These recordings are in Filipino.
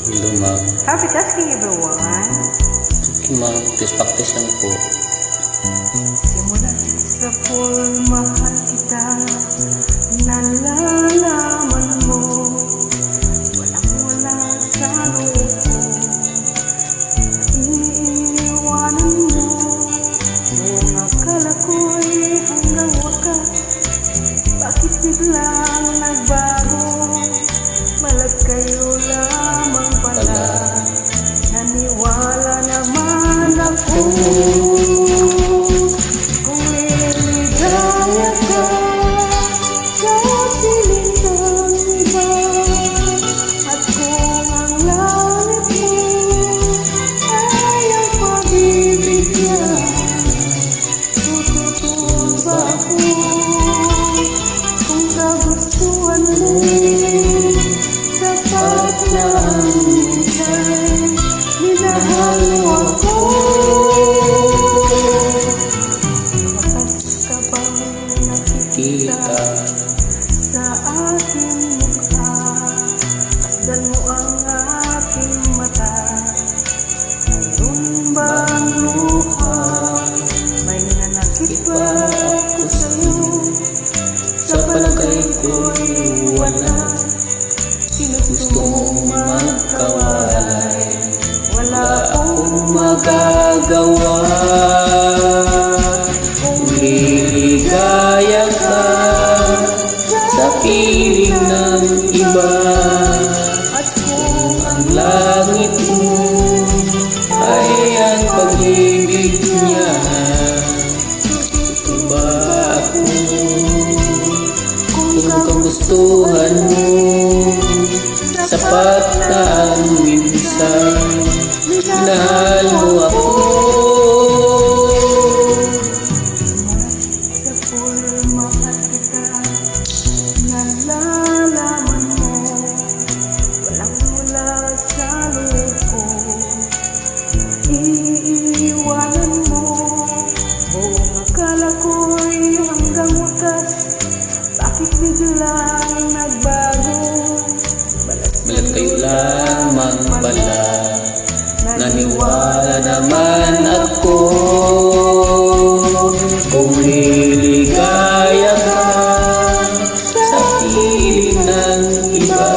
Hello ma'am. Happy tasking everyone. Okay ma'am, practice lang po. Simula sa pool, mahal kita. Nalalaman mo, walang-wala sa loob ko. Iniiwanan mo, kung akala ko'y hanggang wakas. Bakit biglang nagbago? Balag kayo lamang pala. Naniwala naman ako. Kung liligaya ka sa piling ng iba, at kung ang langit mo ay ang pag-ibig niya, tututulong ba ako? Kung kagustuhan mo, sapat na ang minsan, minahal mo ako. Wakas ka bang nakikita sa aking mukha? Asdan mo ang aking mata. Mayroon bang luha? May nanakit ba ako sa'yo? Sa palagay ko'y wala. Gusto mong magkawalay, wala akong magagawa. Kung liligaya ka sa piling ng iba, at kung ang langit mo ay ang pag-ibig niya, tutuwa ba ako? Kung kagustuhan mo, sapat na ang minsan, minahal mo ako. Sa pool, mahal kita. Nalalaman mo, walang-wala sa loob ko. Iiwanan mo, buong akala ko'y hanggang wakas. Bakit biglang nagbago? Balat kayo lamang pala. Naniwala naman ako. Kung liligaya ka sa piling ng iba,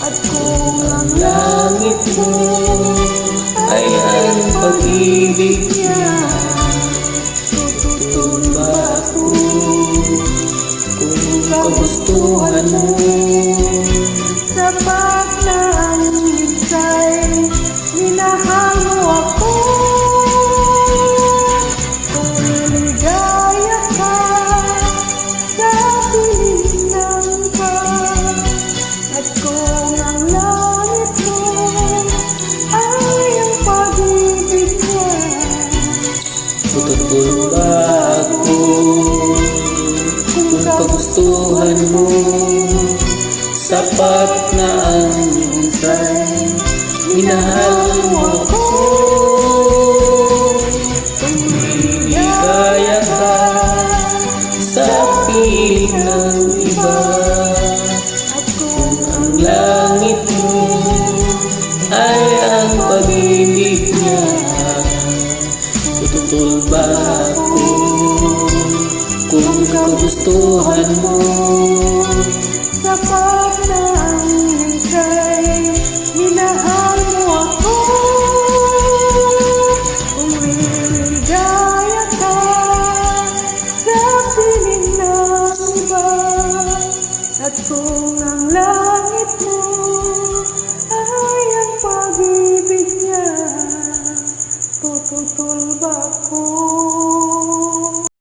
at kung ang langit mo ay ang pag-ibig niya, tututulong ba ako? Kung kagustuhan mo, sapat na ang minsan, minahal mo ako. Kung liligaya ka sa piling ng iba, at kung ang langit mo ay ang pag-ibig niya, tututulong ba ako? Kung kagustuhan mo, sapat na ang minsan, minahal mo ako. Kung liligaya ka sa piling ng iba, at kung ang langit mo ay ang pag-ibig niya, tututulong ba ako? Kung kagustuhan mo,